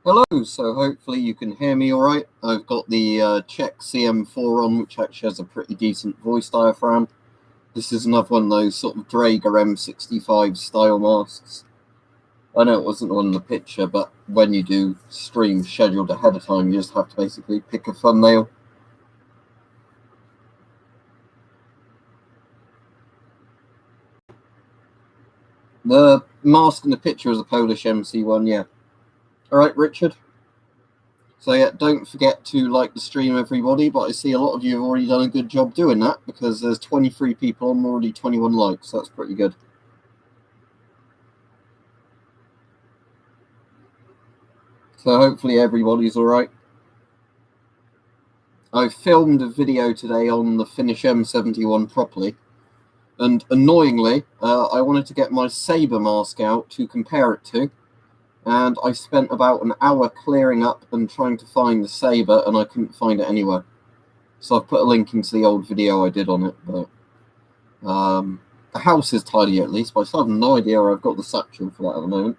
Hello, so hopefully you can hear me all right. I've got the Czech CM4 on, which actually has a pretty decent voice diaphragm. This is another one of those sort of Draeger M65 style masks. I know it wasn't the one in the picture, but when you do streams scheduled ahead of time, you just have to basically pick a thumbnail. The mask in the picture is a Polish MC1, yeah. All right, Richard. So yeah, don't forget to like the stream, everybody. But I see a lot of you have already done a good job doing that because there's 23 people on, already 21 likes. So that's pretty good. So hopefully everybody's all right. I filmed a video today on the Finnish M71 properly, and annoyingly, I wanted to get my Sabre mask out to compare it to, and I spent about an hour clearing up and trying to find the Sabre, and I couldn't find it anywhere. So I've put a link into the old video I did on it, but the house is tidy at least, but I still have no idea where I've got the satchel for that at the moment.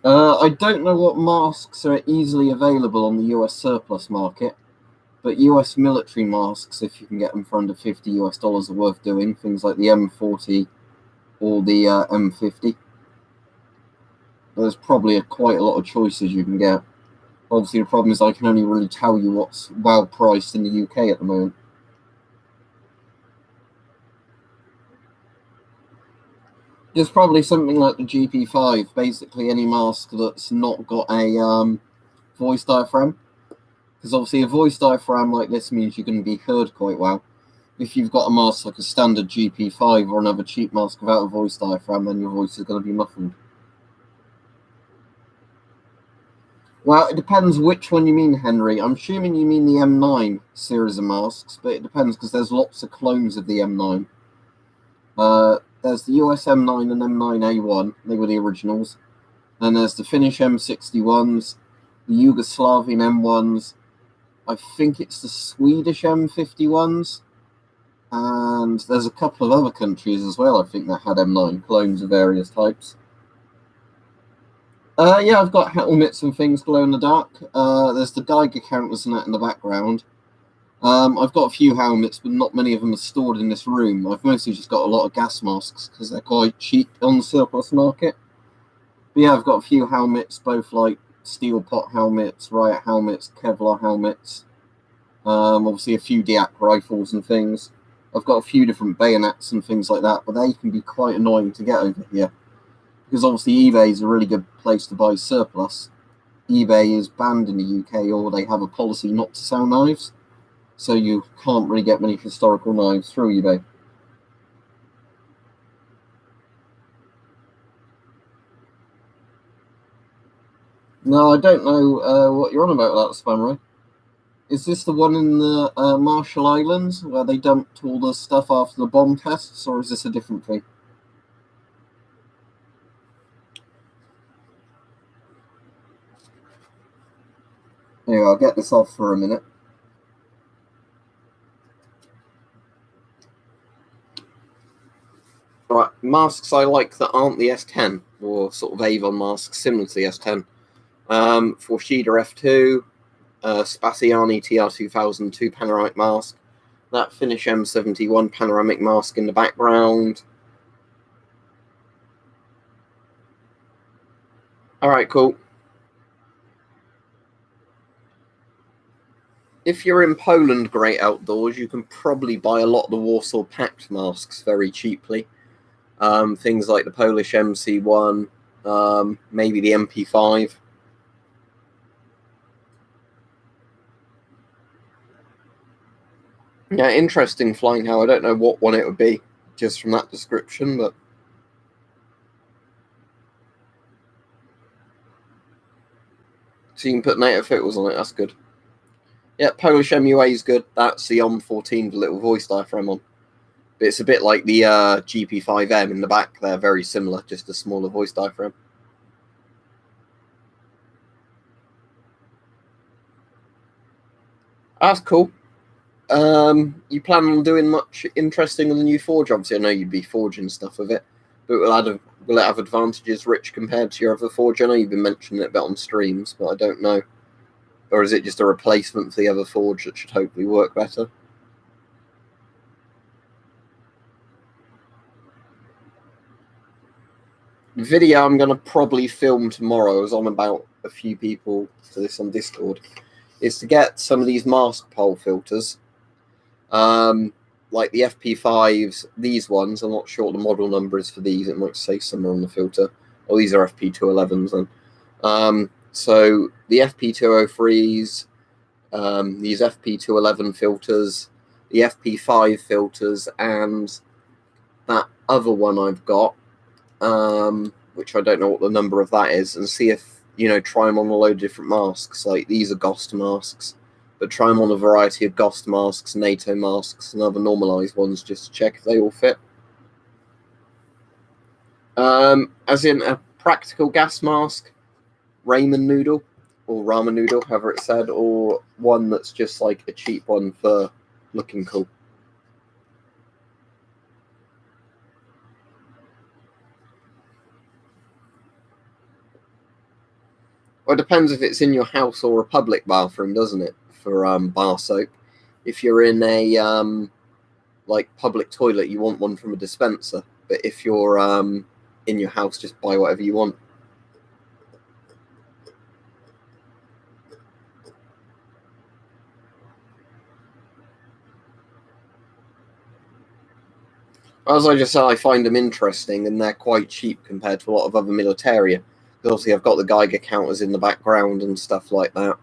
I don't know what masks are easily available on the US surplus market, but US military masks, if you can get them for under $50 are worth doing. Things like the M40 or the M50. There's probably quite a lot of choices you can get. Obviously, the problem is I can only really tell you what's well priced in the UK at the moment. There's probably something like the GP5, basically any mask that's not got a voice diaphragm. Because obviously a voice diaphragm like this means you can be heard quite well. If you've got a mask like a standard GP5 or another cheap mask without a voice diaphragm, then your voice is going to be muffled. Well, it depends which one you mean, Henry. I'm assuming you mean the M9 series of masks, but it depends because there's lots of clones of the M9. There's the US M9 and M9A1, they were the originals. Then there's the Finnish M61s, the Yugoslavian M1s, I think it's the Swedish M51s, and there's a couple of other countries as well, I think, that had M9 clones of various types. Yeah, I've got helmets and things glow in the dark. There's the Geiger counters and that in the background. I've got a few helmets, but not many of them are stored in this room. I've mostly just got a lot of gas masks because they're quite cheap on the surplus market. But yeah, I've got a few helmets, both like steel pot helmets, riot helmets, Kevlar helmets. Obviously a few Diak rifles and things. I've got a few different bayonets and things like that, but they can be quite annoying to get over here. Because obviously eBay is a really good place to buy surplus. eBay is banned in the UK, or they have a policy not to sell knives. So you can't really get many historical knives through eBay. No, I don't know what you're on about with that, Spamray. Is this the one in the Marshall Islands where they dumped all the stuff after the bomb tests, or is this a different thing? Anyway, I'll get this off for a minute. Right, masks I like that aren't the S10, or sort of Avon masks similar to the S10. For Shida F2, Spaziani TR2002 panoramic mask, that Finnish M71 panoramic mask in the background. All right, cool. If you're in Poland, great outdoors, you can probably buy a lot of the Warsaw Pact masks very cheaply. Things like the Polish MC1, maybe the MP5. Yeah, interesting flying how. I don't know what one it would be, just from that description, but... So you can put native filters on it, that's good. Yeah, Polish MUA is good. That's the OM14 with a little voice diaphragm on. But it's a bit like the GP5M in the back. They're very similar, just a smaller voice diaphragm. That's cool. You plan on doing much interesting on the new Forge? Obviously, I know you'd be forging stuff with it. But will it have advantages, Rich, compared to your other forge? I know you've been mentioning it a bit on streams, but I don't know. Or is it just a replacement for the other forge that should hopefully work better? The video I'm going to probably film tomorrow, as I'm about a few people to this on Discord, is to get some of these mask pole filters. Like the FP5s, these ones, I'm not sure what the model number is for these, it might say somewhere on the filter. Oh, these are FP211s then. So the FP203s, these FP211 filters, the FP5 filters, and that other one I've got, which I don't know what the number of that is, and see if, try them on a load of different masks. Like these are GOST masks, but try them on a variety of GOST masks, NATO masks, and other normalized ones just to check if they all fit. As in a practical gas mask, ramen noodle, or ramen noodle, however it's said, or one that's just like a cheap one for looking cool. Well, it depends if it's in your house or a public bathroom, doesn't it, for bar soap? If you're in a like public toilet, you want one from a dispenser. But if you're in your house, just buy whatever you want. As I just said, I find them interesting, and they're quite cheap compared to a lot of other militaria. Obviously, I've got the Geiger counters in the background and stuff like that.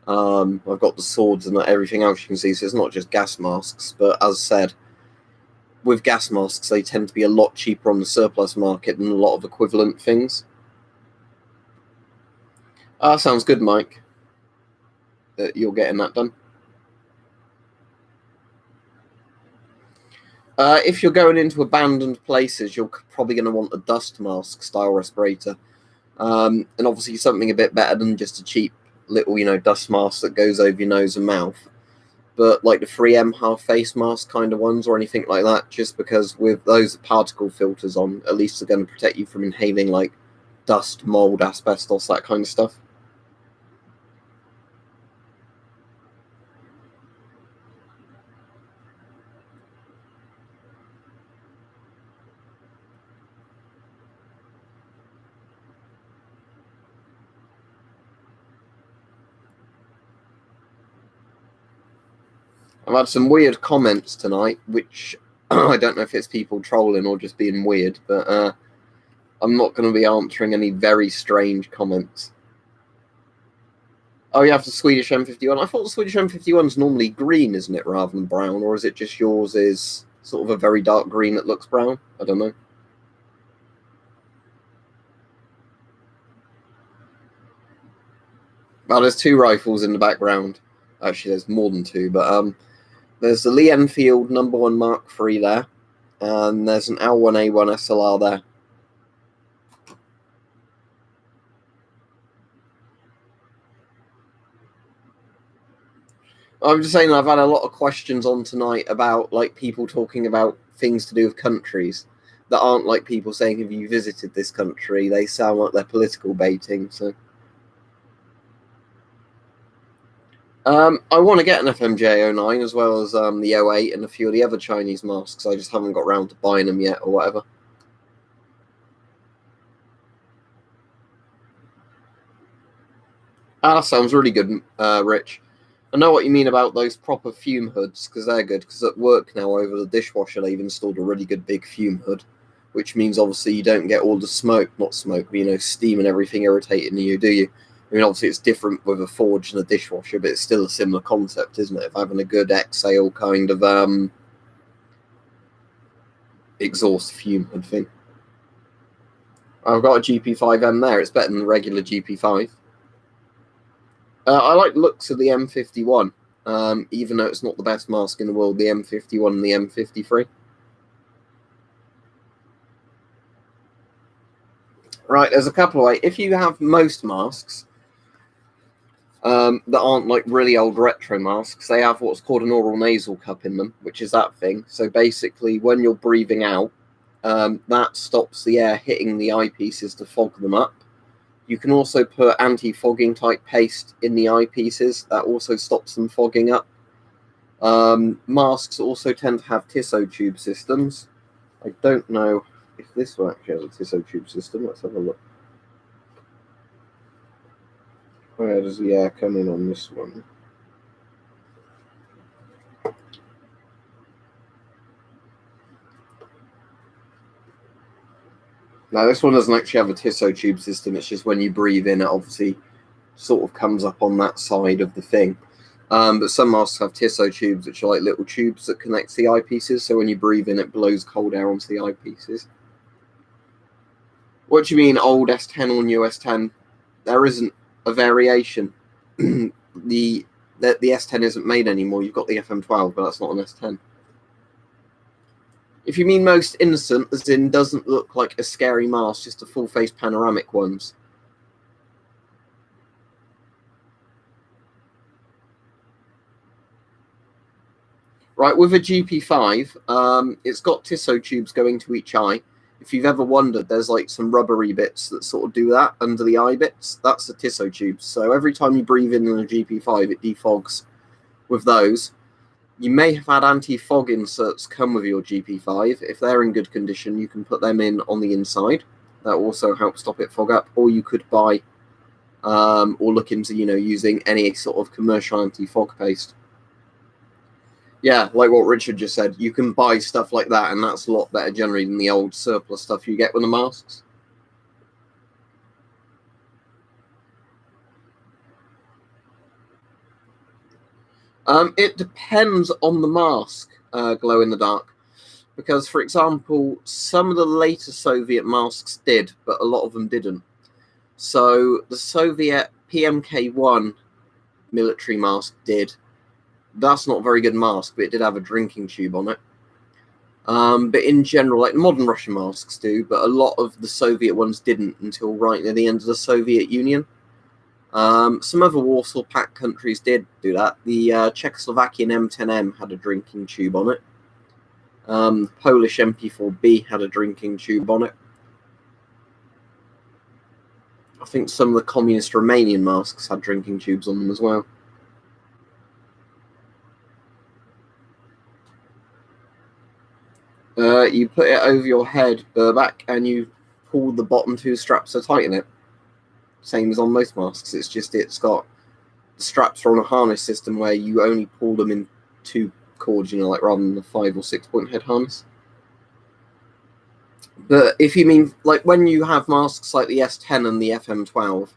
I've got the swords and everything else you can see, so it's not just gas masks. But as said, with gas masks, they tend to be a lot cheaper on the surplus market than a lot of equivalent things. Sounds good, Mike, that you're getting that done. If you're going into abandoned places, you're probably going to want a dust mask style respirator. And obviously something a bit better than just a cheap little, dust mask that goes over your nose and mouth. But like the 3M half face mask kind of ones or anything like that, just because with those particle filters on, at least they're going to protect you from inhaling like dust, mold, asbestos, that kind of stuff. I've had some weird comments tonight, which I don't know if it's people trolling or just being weird, but I'm not going to be answering any very strange comments. Oh, you have the Swedish M51. I thought the Swedish M51 is normally green, isn't it, rather than brown? Or is it just yours is sort of a very dark green that looks brown? I don't know. Well, there's two rifles in the background. Actually, there's more than two, but there's the Lee Enfield #1 Mark III there, and there's an L1A1 SLR there. I'm just saying I've had a lot of questions on tonight about like people talking about things to do with countries that aren't like people saying, have you visited this country? They sound like they're political baiting, so... I want to get an FMJ09 as well as the 08 and a few of the other Chinese masks. I just haven't got around to buying them yet or whatever. Sounds really good, Rich. I know what you mean about those proper fume hoods, because they're good. Because at work now, over the dishwasher, they've installed a really good big fume hood, which means obviously you don't get all the smoke, not smoke, but, steam and everything irritating you, do you? I mean, obviously it's different with a forge and a dishwasher, but it's still a similar concept, isn't it? Of having a good exhale kind of exhaust fume hood thing. I've got a GP5M there. It's better than the regular GP5. I like the looks of the M51, even though it's not the best mask in the world, the M51 and the M53. Right, there's a couple of ways. If you have most masks that aren't like really old retro masks, they have what's called an oral nasal cup in them, which is that thing. So basically, when you're breathing out, That stops the air hitting the eyepieces to fog them up. You can also put anti-fogging type paste in the eyepieces. That also stops them fogging up. Masks also tend to have Tissot tube systems. I don't know if this one actually has a Tissot tube system. Let's have a look. Where does the air come in on this one? Now, this one doesn't actually have a Tissot tube system. It's just when you breathe in, it obviously sort of comes up on that side of the thing. But some masks have Tissot tubes, which are like little tubes that connect to the eyepieces. So when you breathe in, it blows cold air onto the eyepieces. What do you mean, old S10 or new S10? There isn't a variation. the S10 isn't made anymore. You've got the FM12, but that's not an S10. If you mean most innocent, as in doesn't look like a scary mask, just a full-face panoramic ones. Right, with a GP5, it's got Tissot tubes going to each eye. If you've ever wondered, there's like some rubbery bits that sort of do that under the eye bits. That's the Tissot tubes. So every time you breathe in a GP5, it defogs with those. You may have had anti-fog inserts come with your GP5. If they're in good condition, you can put them in on the inside. That also helps stop it fog up. Or you could buy or look into, using any sort of commercial anti-fog paste. Yeah, like what Richard just said, you can buy stuff like that, and that's a lot better generally than the old surplus stuff you get with the masks. It depends on the mask, glow in the dark, because, for example, some of the later Soviet masks did, but a lot of them didn't. So the Soviet PMK-1 military mask did. That's not a very good mask, but it did have a drinking tube on it. But in general, like modern Russian masks do, but a lot of the Soviet ones didn't until right near the end of the Soviet Union. Some other Warsaw Pact countries did do that. The Czechoslovakian M10M had a drinking tube on it. The Polish MP4B had a drinking tube on it. I think some of the communist Romanian masks had drinking tubes on them as well. You put it over your head, Burback, and you pull the bottom two straps to tighten it. Same as on most masks. It's just it's got the straps are on a harness system where you only pull them in two cords, like rather than the 5 or 6 point head harness. But if you mean like when you have masks like the S10 and the FM12,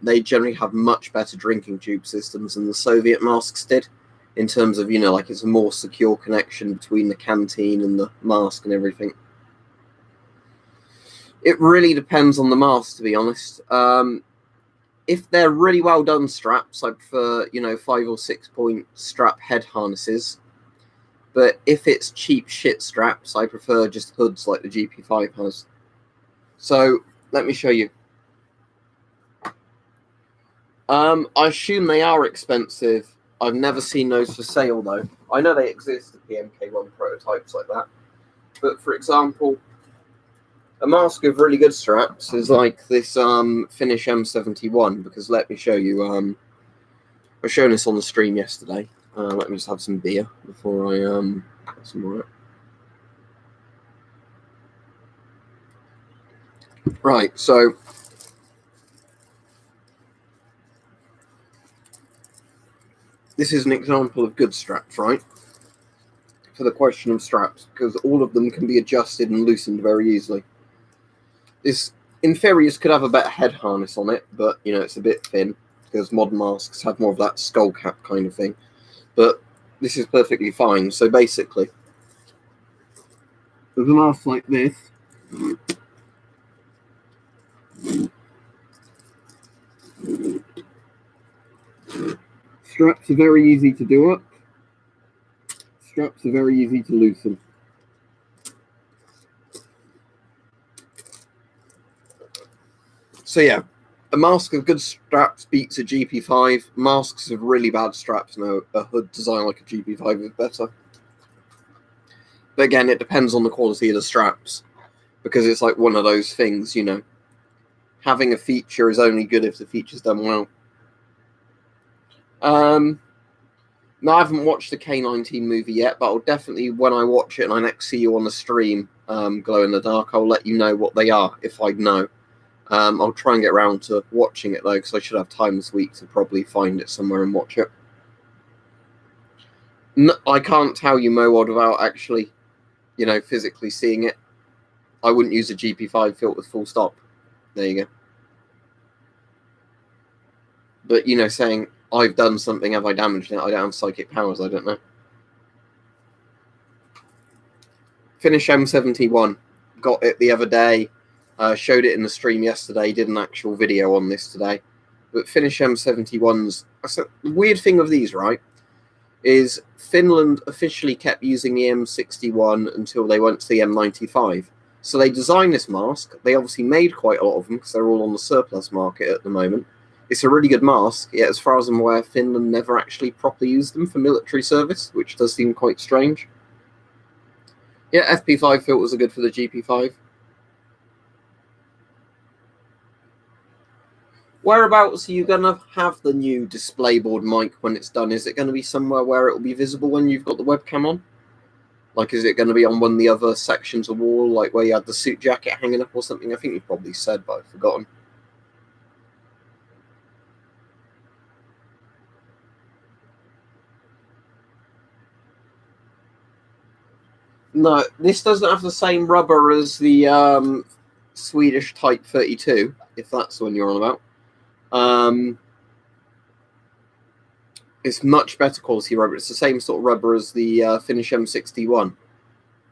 they generally have much better drinking tube systems than the Soviet masks did. In terms of, like it's a more secure connection between the canteen and the mask and everything. It really depends on the mask, to be honest. If they're really well done straps, I prefer, 5 or 6 point strap head harnesses. But if it's cheap shit straps, I prefer just hoods like the GP5 has. So, let me show you. I assume they are expensive. I've never seen those for sale, though. I know they exist, the PMK1 prototypes like that. But, for example, a mask with really good straps is like this Finnish M71, because let me show you. I was showing this on the stream yesterday. Let me just have some beer before I get some more. Right, so this is an example of good straps, right? For the question of straps, because all of them can be adjusted and loosened very easily. This, in theory, could have a better head harness on it, but, it's a bit thin, because modern masks have more of that skull cap kind of thing. But this is perfectly fine. So basically, with a mask like this, straps are very easy to do up. Straps are very easy to loosen. So yeah, a mask of good straps beats a GP5. Masks of really bad straps, no, a hood design like a GP5 is better. But again, it depends on the quality of the straps, because it's like one of those things, you know. Having a feature is only good if the feature's done well. No, I haven't watched the K-19 movie yet, but I'll definitely, when I watch it and I next see you on the stream, Glow in the Dark, I'll let you know what they are, if I know. I'll try and get around to watching it, though, because I should have time this week to probably find it somewhere and watch it. No, I can't tell you MoWad without actually, you know, physically seeing it. I wouldn't use a GP5 filter full stop. There you go. But, you know, saying, I've done something, have I damaged it? I don't have psychic powers, I don't know. Finish M71. Got it the other day. Showed it in the stream yesterday. Did an actual video on this today. But Finish M71's... The weird thing of these, right, is Finland officially kept using the M61 until they went to the M95. So they designed this mask. They obviously made quite a lot of them because they're all on the surplus market at the moment. It's a really good mask, yet as far as I'm aware, Finland never actually properly used them for military service, which does seem quite strange. Yeah, FP5 filters are good for the GP5. Whereabouts are you going to have the new DisplayBoard mic when it's done? Is it going to be somewhere where it will be visible when you've got the webcam on? Like, is it going to be on one of the other sections of wall, like where you had the suit jacket hanging up or something? I think you probably said, but I've forgotten. No, this doesn't have the same rubber as the Swedish Type 32, if that's the one you're on about. It's much better quality rubber. It's the same sort of rubber as the Finnish M61.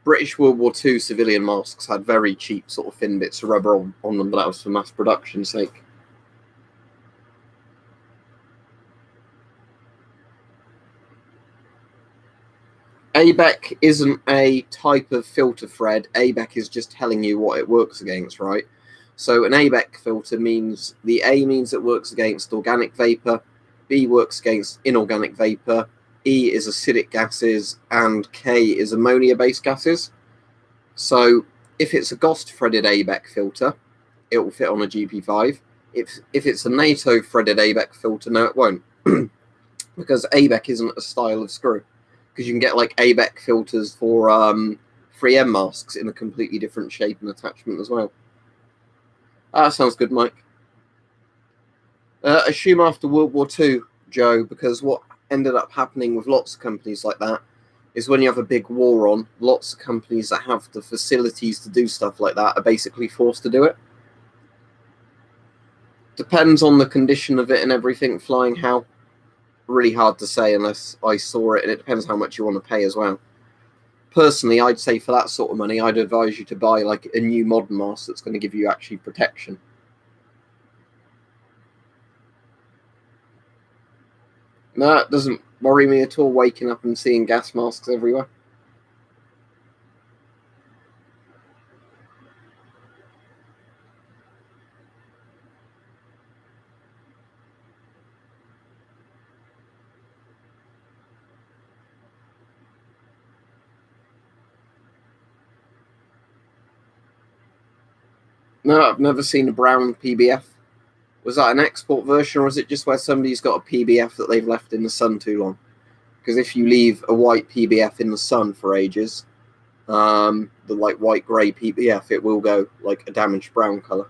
British World War II civilian masks had very cheap sort of thin bits of rubber on them, but that was for mass production's sake. ABEC isn't a type of filter thread. ABEC is just telling you what it works against, right? So an ABEC filter means the A means it works against organic vapor, B works against inorganic vapor, E is acidic gases, and K is ammonia-based gases. So if it's a GOST-threaded ABEC filter, it will fit on a GP5. If it's a NATO-threaded ABEC filter, no, it won't. Because ABEC isn't a style of screw. Because you can get like ABEC filters for 3M masks in a completely different shape and attachment as well. That sounds good, Mike. Assume after World War II, Joe, because what ended up happening with lots of companies like that is when you have a big war on, lots of companies that have the facilities to do stuff like that are basically forced to do it. Depends on the condition of it and everything, flying how. Really hard to say unless I saw it, and it depends how much you want to pay as well. Personally, I'd say for that sort of money, I'd advise you to buy like a new modern mask that's going to give you actually protection. No, it doesn't worry me at all waking up and seeing gas masks everywhere. No, I've never seen a brown PBF. Was that an export version, or is it just where somebody's got a PBF that they've left in the sun too long? Because if you leave a white PBF in the sun for ages, the like white-grey PBF, it will go like a damaged brown colour.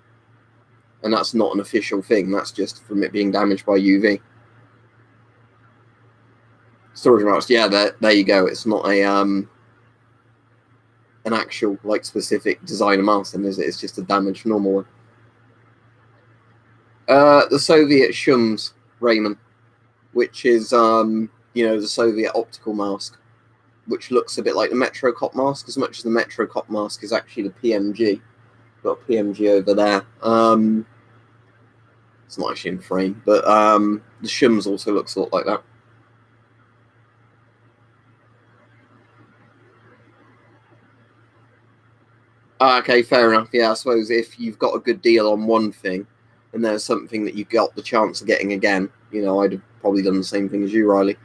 And that's not an official thing. That's just from it being damaged by UV. Storage marks, yeah, there you go. It's not a an actual like specific designer mask, then, is it? It's just a damaged normal one. The Soviet Shums, Raymond, which is you know, the Soviet optical mask, which looks a bit like the Metro Cop mask, as much as the Metro Cop mask is actually the PMG. Got a PMG over there. It's not actually in frame, but the Shums also looks a lot like that. Okay, fair enough. Yeah, I suppose if you've got a good deal on one thing, and there's something that you got the chance of getting again, you know, I'd have probably done the same thing as you, Riley.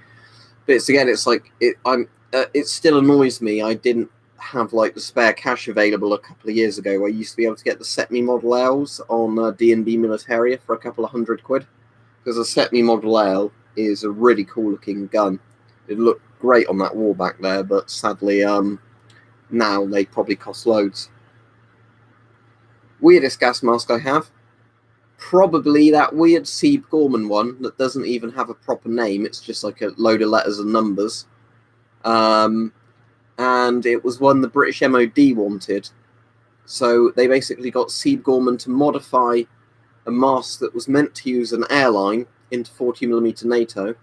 But it's again, it's like it still annoys me. I didn't have like the spare cash available a couple of years ago. I used to be able to get the Set-Me Model Ls on D&B Militaria for a couple of £100, because the Set-Me Model L is a really cool looking gun. It looked great on that wall back there, but sadly now they probably cost loads. Weirdest gas mask I have, probably that weird Sieb Gorman one that doesn't even have a proper name. It's just like a load of letters and numbers. And it was one the British MOD wanted. So they basically got Sieb Gorman to modify a mask that was meant to use an airline into 40mm NATO.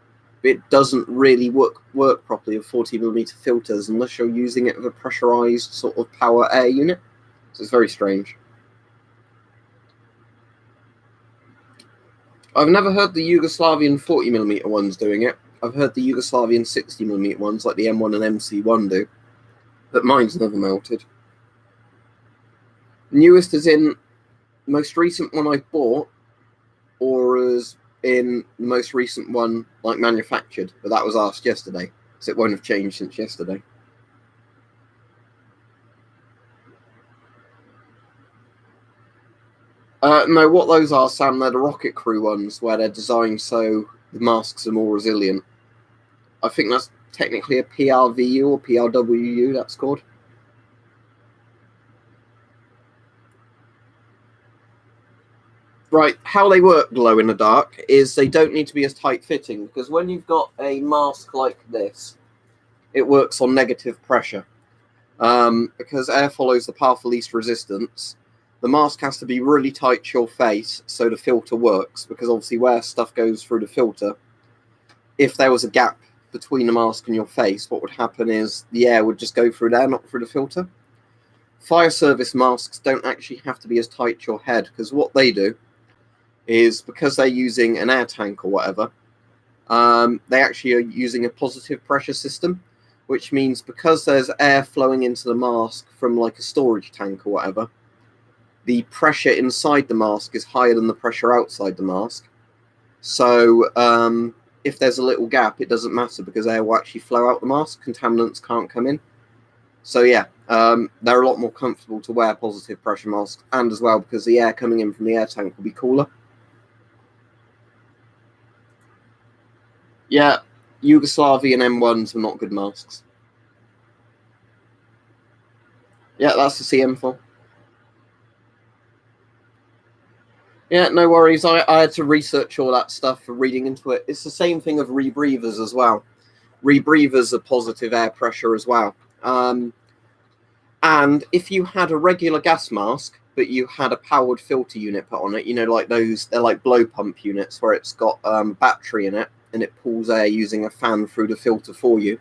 But it doesn't really work properly with 40mm filters unless you're using it with a pressurized sort of power air unit. So it's very strange. I've never heard the Yugoslavian 40mm ones doing it. I've heard the Yugoslavian 60mm ones like the M1 and MC1 do, but mine's never melted. Newest is in the most recent one I've bought, or is in the most recent one like manufactured, but that was asked yesterday, so it won't have changed since yesterday. No, what those are, Sam, they're the Rocket Crew ones, where they're designed so the masks are more resilient. I think that's technically a PRVU or PRWU, that's called. Right, how they work glow in the dark is they don't need to be as tight fitting, because when you've got a mask like this, it works on negative pressure. Because air follows the path of least resistance, the mask has to be really tight to your face so the filter works, because obviously where stuff goes through the filter, if there was a gap between the mask and your face, what would happen is the air would just go through there, not through the filter. Fire service masks don't actually have to be as tight to your head, because what they do is, because they're using an air tank or whatever, they actually are using a positive pressure system, which means because there's air flowing into the mask from like a storage tank or whatever, the pressure inside the mask is higher than the pressure outside the mask. So if there's a little gap, it doesn't matter, because air will actually flow out the mask. Contaminants can't come in. So yeah, they're a lot more comfortable to wear positive pressure masks, and as well because the air coming in from the air tank will be cooler. Yeah, Yugoslavian M1s were not good masks. Yeah, that's the CM4. Yeah, no worries. I had to research all that stuff for reading into it. It's the same thing of rebreathers as well. Rebreathers are positive air pressure as well. And if you had a regular gas mask, but you had a powered filter unit put on it, you know, like those, they're like blow pump units where it's got battery in it and it pulls air using a fan through the filter for you.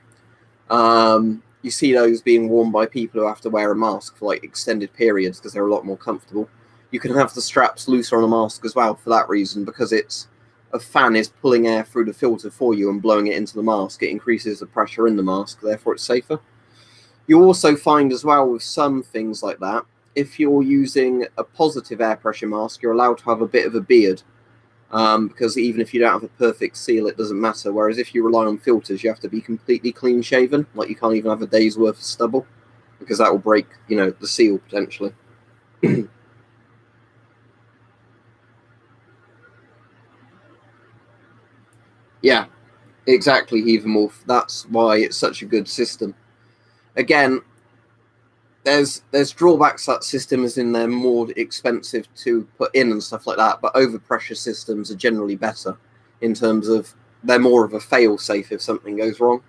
You see those being worn by people who have to wear a mask for like extended periods because they're a lot more comfortable. You can have the straps looser on a mask as well for that reason, because it's a fan is pulling air through the filter for you and blowing it into the mask. It increases the pressure in the mask, therefore it's safer. You also find as well with some things like that, if you're using a positive air pressure mask, you're allowed to have a bit of a beard, because even if you don't have a perfect seal, it doesn't matter. Whereas if you rely on filters, you have to be completely clean shaven, like you can't even have a day's worth of stubble, because that will break, you know, the seal potentially. Yeah, exactly, Heavemorph. That's why it's such a good system. Again, there's drawbacks that system is in they're more expensive to put in and stuff like that, but overpressure systems are generally better in terms of they're more of a fail-safe if something goes wrong.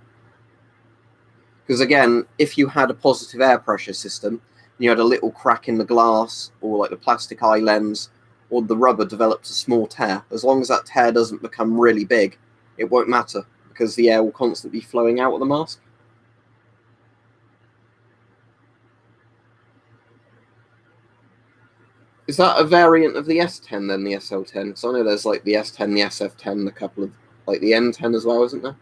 Because again, if you had a positive air pressure system, and you had a little crack in the glass or like the plastic eye lens or the rubber developed a small tear, as long as that tear doesn't become really big, it won't matter, because the air will constantly be flowing out of the mask. Is that a variant of the S10 then, the SL10? Because I know there's like the S10, the SF10, a couple of, like the N10 as well, isn't there?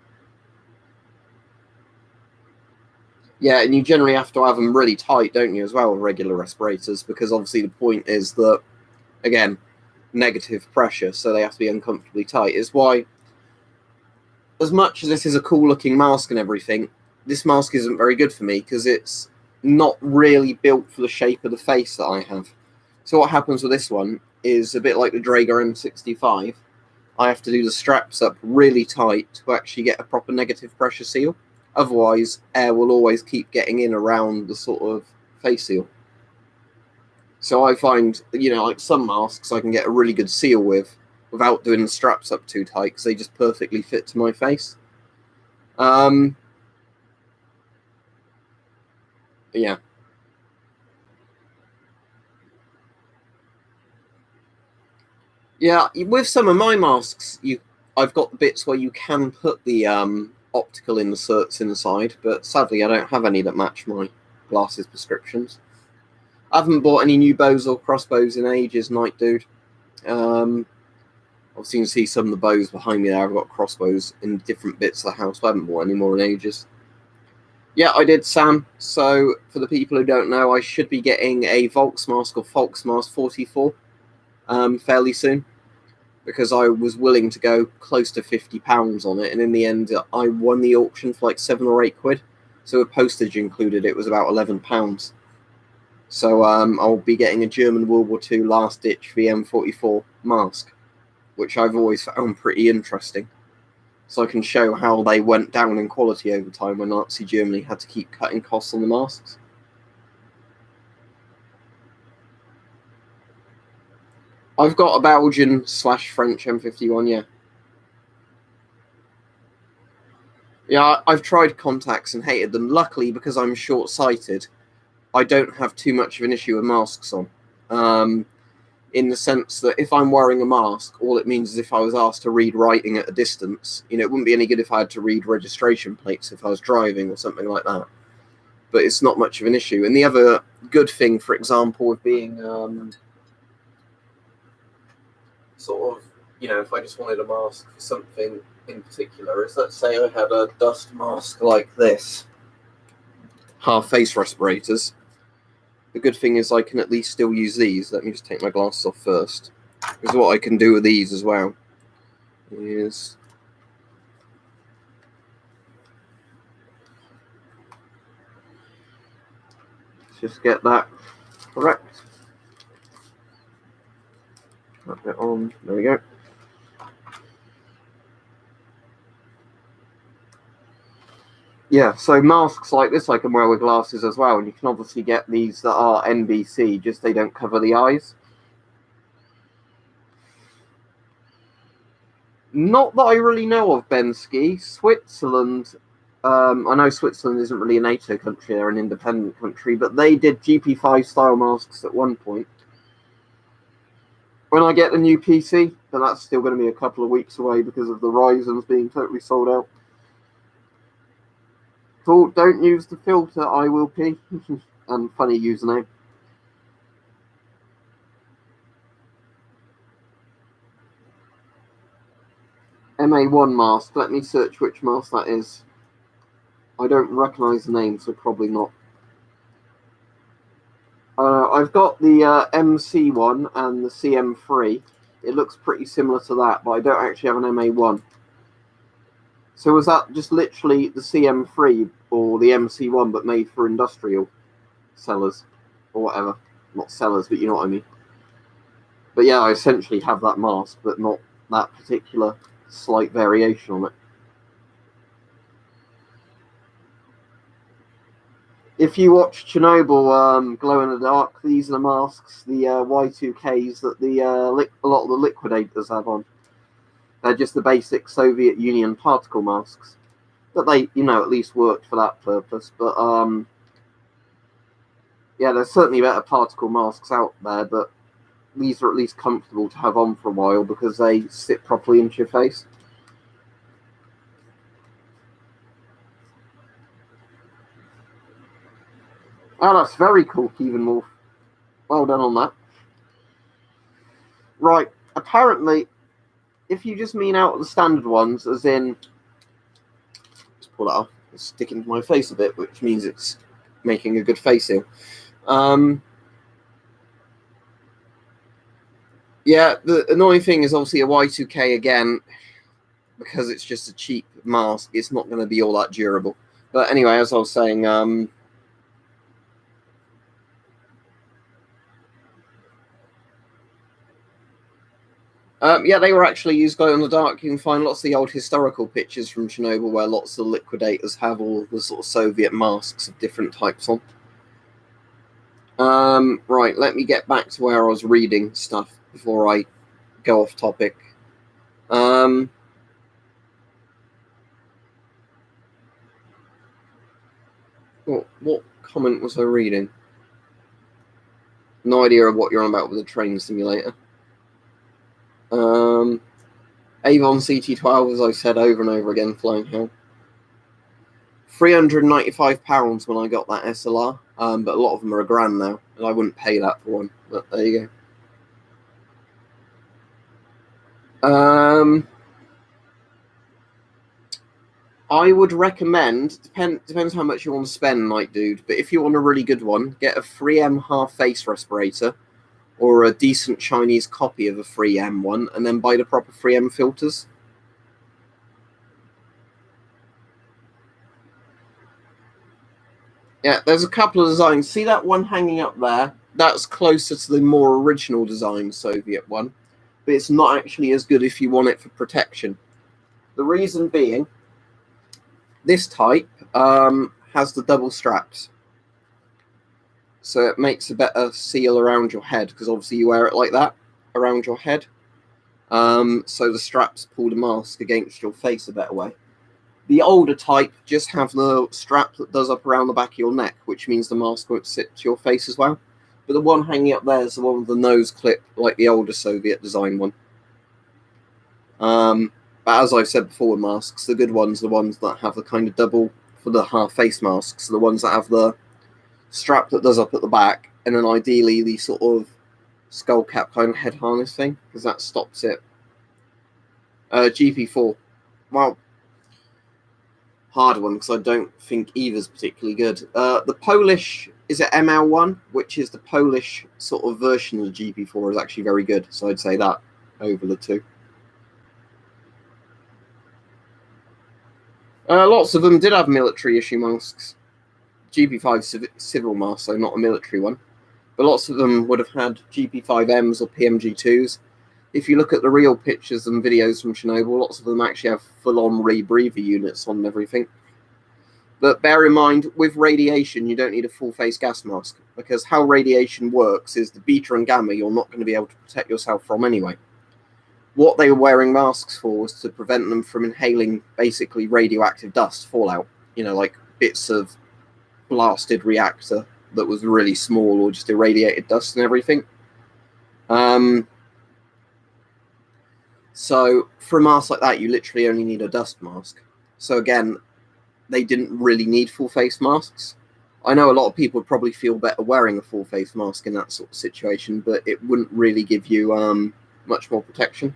Yeah, and you generally have to have them really tight, don't you, as well, with regular respirators, because obviously the point is that, again, negative pressure, so they have to be uncomfortably tight. Is why, as much as this is a cool looking mask and everything, this mask isn't very good for me, because it's not really built for the shape of the face that I have. So what happens with this one is a bit like the Draeger M65. I have to do the straps up really tight to actually get a proper negative pressure seal. Otherwise, air will always keep getting in around the sort of face seal. So I find, like some masks I can get a really good seal with without doing the straps up too tight because they just perfectly fit to my face. Yeah. Yeah, with some of my masks, I've got bits where you can put the optical inserts inside, but sadly I don't have any that match my glasses prescriptions. I haven't bought any new bows or crossbows in ages, Night Dude. Obviously you can see some of the bows behind me there. I've got crossbows in different bits of the house. I haven't bought any more in ages. Yeah, I did, Sam. So, for the people who don't know, I should be getting a Volksmask or Volksmask 44 fairly soon, because I was willing to go close to £50 on it, and in the end, I won the auction for like £7 or £8. So, with postage included, it was about £11. So, I'll be getting a German World War II last-ditch VM44 mask, which I've always found pretty interesting. So I can show how they went down in quality over time when Nazi Germany had to keep cutting costs on the masks. I've got a Belgian/French M51, yeah. Yeah, I've tried contacts and hated them. Luckily, because I'm short-sighted, I don't have too much of an issue with masks on. In the sense that if I'm wearing a mask, all it means is if I was asked to read writing at a distance, it wouldn't be any good if I had to read registration plates if I was driving or something like that. But it's not much of an issue. And the other good thing, for example, with being sort of, if I just wanted a mask for something in particular, is let's say I had a dust mask like this, half-face respirators. The good thing is I can at least still use these. Let me just take my glasses off first. Because what I can do with these as well is just get that correct. Put it on. There we go. Yeah, so masks like this I can wear with glasses as well, and you can obviously get these that are NBC, just they don't cover the eyes. Not that I really know of, Bensky. Switzerland, I know Switzerland isn't really a NATO country, they're an independent country, but they did GP5 style masks at one point. When I get the new PC, then that's still going to be a couple of weeks away because of the Ryzen's being totally sold out. Cool, don't use the filter, I will P. And funny username. MA1 mask, let me search which mask that is. I don't recognise the name, so probably not. I've got the MC1 and the CM3. It looks pretty similar to that, but I don't actually have an MA1. So was that just literally the CM3 or the MC1 but made for industrial sellers or whatever? Not sellers, but you know what I mean. But yeah, I essentially have that mask, but not that particular slight variation on it. If you watch Chernobyl Glow in the Dark, these are the masks, the Y2Ks that a lot of the liquidators have on. They're just the basic Soviet Union particle masks. But they, at least worked for that purpose. But, yeah, there's certainly better particle masks out there, but these are at least comfortable to have on for a while because they sit properly into your face. Oh, that's very cool, Kevin Wolf. Well done on that. Right, apparently, if you just mean out of the standard ones, as in, let's pull it off, it's sticking to my face a bit, which means it's making a good face seal. Yeah, the annoying thing is obviously a Y2K again, because it's just a cheap mask, it's not going to be all that durable. But anyway, as I was saying, Yeah, they were actually used glow in the dark. You can find lots of the old historical pictures from Chernobyl where lots of the liquidators have all the sort of Soviet masks of different types on. Right, let me get back to where I was reading stuff before I go off topic. What comment was I reading? No idea of what you're on about with the train simulator. Avon CT12, as I've said over and over again, flying hell. £395 when I got that SLR, but a lot of them are £1,000 now, and I wouldn't pay that for one. But there you go. I would recommend, depends how much you want to spend, Night Dude, but if you want a really good one, get a 3M half-face respirator, or a decent Chinese copy of a 3M one, and then buy the proper 3M filters. Yeah, there's a couple of designs. See that one hanging up there? That's closer to the more original design Soviet one, but it's not actually as good if you want it for protection. The reason being, this type has the double straps. So it makes a better seal around your head, because obviously you wear it like that, around your head. So the straps pull the mask against your face a better way. The older type just have the strap that does up around the back of your neck, which means the mask won't sit to your face as well. But the one hanging up there is the one with the nose clip, like the older Soviet design one. But as I've said before with masks, the good ones are the ones that have the kind of double for the half-face masks, the ones that have the strap that does up at the back, and then ideally the sort of skull cap kind of head harness thing, because that stops it. GP4. Well, hard one, because I don't think either's particularly good. The Polish, is it ML1, which is the Polish sort of version of the GP4, is actually very good, so I'd say that over the two. Lots of them did have military issue masks. GP5 civil mask, so not a military one. But lots of them would have had GP5Ms or PMG2s. If you look at the real pictures and videos from Chernobyl, lots of them actually have full-on rebreather units on and everything. But bear in mind, with radiation, you don't need a full-face gas mask, because how radiation works is the beta and gamma you're not going to be able to protect yourself from anyway. What they were wearing masks for was to prevent them from inhaling basically radioactive dust fallout, like bits of blasted reactor that was really small, or just irradiated dust and everything. So for a mask like that, you literally only need a dust mask. So again, they didn't really need full face masks. I know a lot of people would probably feel better wearing a full face mask in that sort of situation, but it wouldn't really give you much more protection.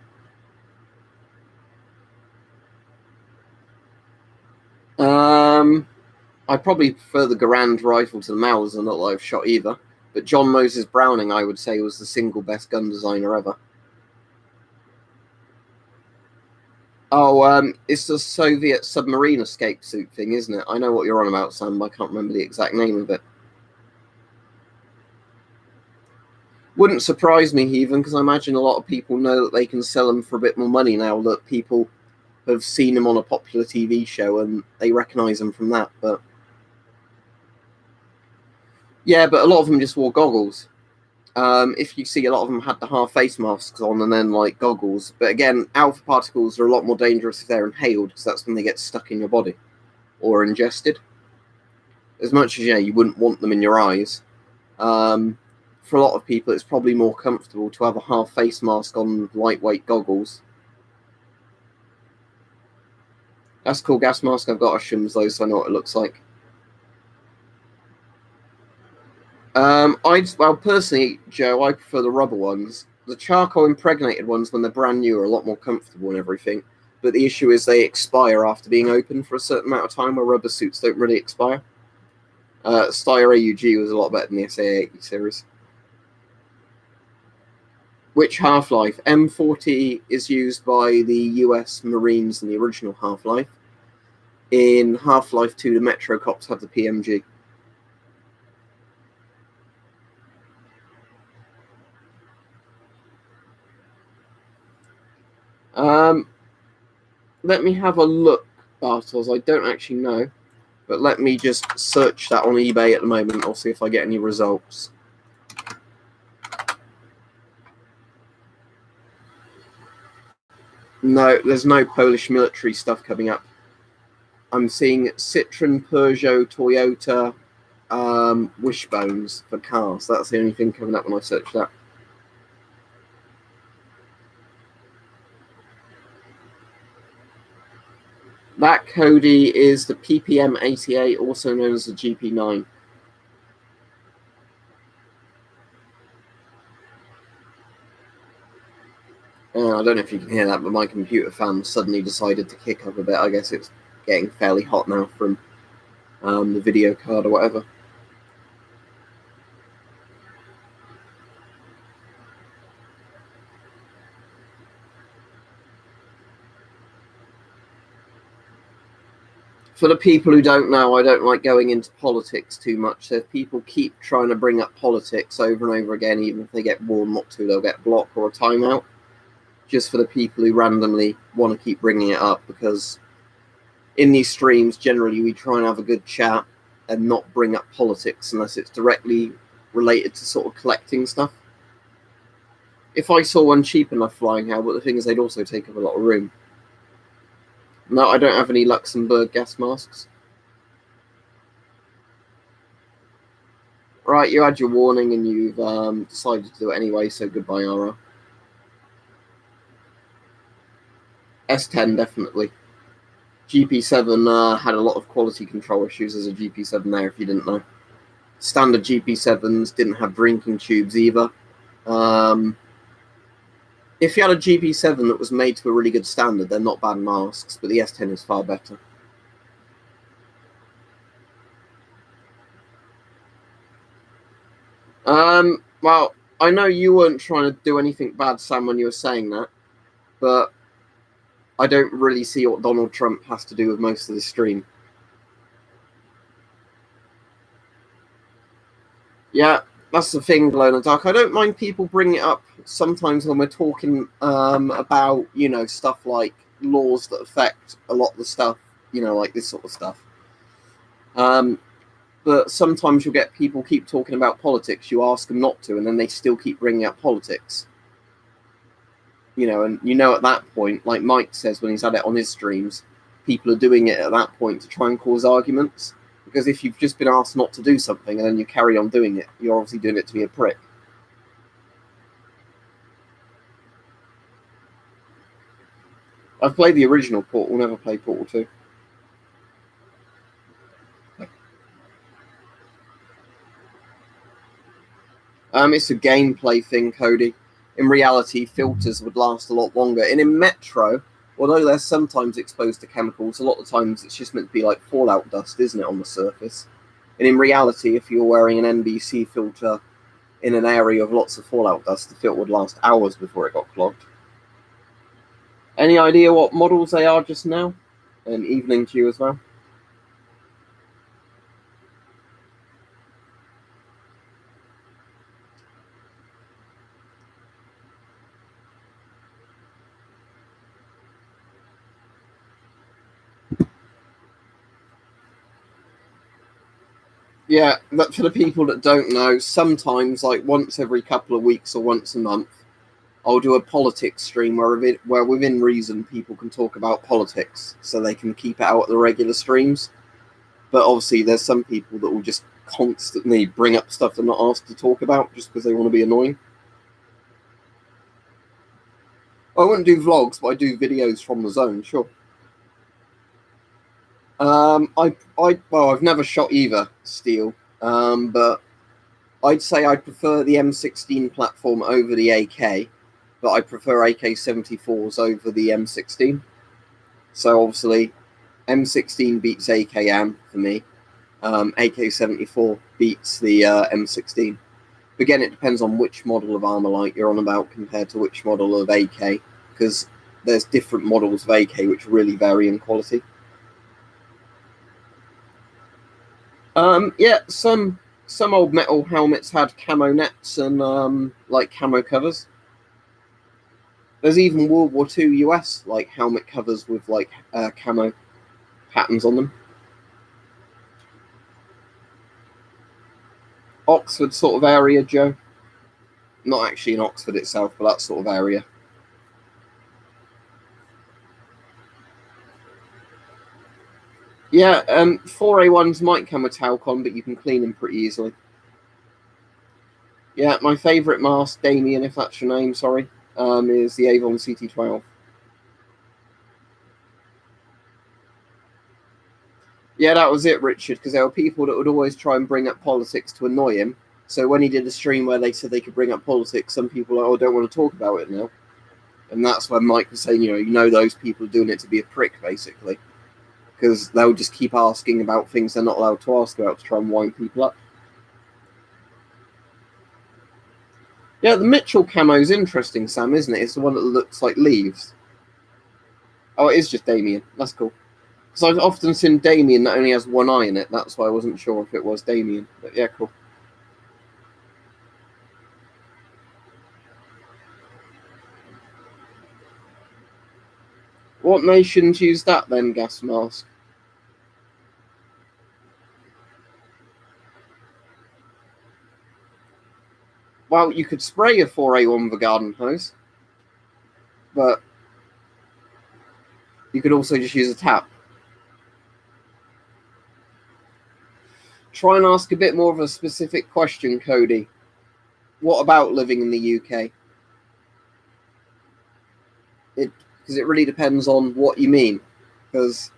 I probably prefer the Garand rifle to the Mauser, not that I've shot either. But John Moses Browning, I would say, was the single best gun designer ever. Oh, it's the Soviet submarine escape suit thing, isn't it? I know what you're on about, Sam, but I can't remember the exact name of it. Wouldn't surprise me, even, because I imagine a lot of people know that they can sell them for a bit more money now that people have seen them on a popular TV show and they recognise them from that. But yeah, but a lot of them just wore goggles. If you see, a lot of them had the half-face masks on and then like goggles. But again, alpha particles are a lot more dangerous if they're inhaled, because that's when they get stuck in your body or ingested. As much as you wouldn't want them in your eyes. For a lot of people, it's probably more comfortable to have a half-face mask on lightweight goggles. That's a cool gas mask. I've got a shims though, so I know what it looks like. Personally, Joe, I prefer the rubber ones. The charcoal impregnated ones, when they're brand new, are a lot more comfortable and everything. But the issue is they expire after being open for a certain amount of time, where rubber suits don't really expire. Steyr AUG was a lot better than the SA80 series. Which Half-Life? M40 is used by the US Marines in the original Half-Life. In Half-Life 2, the Metro Cops have the PMG. Let me have a look, Bartels. I don't actually know, but let me just search that on eBay at the moment. I'll see if I get any results. No, there's no Polish military stuff coming up. I'm seeing Citroen, Peugeot, Toyota, Wishbones for cars. That's the only thing coming up when I search that. That Cody is the PPM 88, also known as the GP9. I don't know if you can hear that, but my computer fan suddenly decided to kick up a bit. I guess it's getting fairly hot now from the video card or whatever. For the people who don't know, I don't like going into politics too much. So if people keep trying to bring up politics over and over again, even if they get warned not to, they'll get blocked or a timeout. Just for the people who randomly want to keep bringing it up, because in these streams, generally we try and have a good chat and not bring up politics unless it's directly related to sort of collecting stuff. If I saw one cheap enough flying out, but the thing is they'd also take up a lot of room. No, I don't have any Luxembourg gas masks. Right, you had your warning and you've decided to do it anyway, so goodbye, Ara. S10, definitely. GP7 had a lot of quality control issues as a GP7 there, if you didn't know. Standard GP7s didn't have drinking tubes either. If you had a GP7 that was made to a really good standard, they're not bad masks, but the S10 is far better. Well, I know you weren't trying to do anything bad, Sam, when you were saying that, but I don't really see what Donald Trump has to do with most of this stream. Yeah, that's the thing, Glow in the Dark. I don't mind people bringing it up sometimes when we're talking about, you know, stuff like laws that affect a lot of the stuff, you know, like this sort of stuff. But sometimes you'll get people keep talking about politics. You ask them not to, and then they still keep bringing up politics. You know, and you know at that point, like Mike says when he's had it on his streams, people are doing it at that point to try and cause arguments. Because if you've just been asked not to do something and then you carry on doing it, you're obviously doing it to be a prick. I've played the original Portal, never played Portal 2. It's a gameplay thing, Cody. In reality, filters would last a lot longer. And in Metro, although they're sometimes exposed to chemicals, a lot of times it's just meant to be like fallout dust, isn't it, on the surface? And in reality, if you're wearing an NBC filter in an area of lots of fallout dust, the filter would last hours before it got clogged. Any idea what models they are just now? And evening to you as well. Yeah, but for the people that don't know, sometimes, like once every couple of weeks or once a month, I'll do a politics stream where within reason people can talk about politics, so they can keep it out at the regular streams. But obviously, there's some people that will just constantly bring up stuff they're not asked to talk about just because they want to be annoying. I wouldn't do vlogs, but I do videos from the zone, sure. I've never shot either steel, but I'd say I prefer the M16 platform over the AK, but I prefer AK-74s over the M16. So obviously, M16 beats AKM for me. AK-74 beats the M16. Again, it depends on which model of Armalite you're on about compared to which model of AK, because there's different models of AK which really vary in quality. Yeah, some old metal helmets had camo nets and like camo covers. There's even World War II US like helmet covers with like camo patterns on them. Oxford sort of area, Joe. Not actually in Oxford itself, but that sort of area. Yeah, 4A1s might come with talc on, but you can clean them pretty easily. Yeah, my favourite mask, Damien, if that's your name, sorry, is the Avon CT12. Yeah, that was it, Richard, because there were people that would always try and bring up politics to annoy him. So when he did a stream where they said they could bring up politics, some people were like, oh, don't want to talk about it now. And that's when Mike was saying, you know those people are doing it to be a prick, basically. Because they'll just keep asking about things they're not allowed to ask about to try and wind people up. Yeah, the Mitchell camo is interesting, Sam, isn't it? It's the one that looks like leaves. Oh, it is just Damien. That's cool. Because I've often seen Damien that only has one eye in it. That's why I wasn't sure if it was Damien. But yeah, cool. What nations use that then, gas mask? Well, you could spray a 4A1 with a garden hose, but you could also just use a tap. Try and ask a bit more of a specific question, Cody. What about living in the UK? Because it really depends on what you mean. Because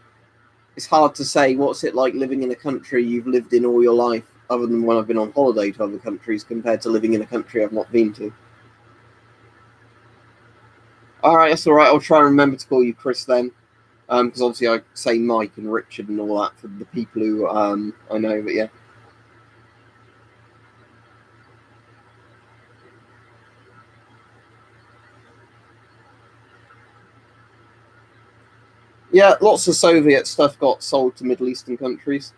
it's hard to say what's it like living in a country you've lived in all your life, other than when I've been on holiday to other countries, compared to living in a country I've not been to. All right, that's all right. I'll try and remember to call you Chris then, because obviously I say Mike and Richard and all that for the people who I know. But yeah. Yeah, lots of Soviet stuff got sold to Middle Eastern countries.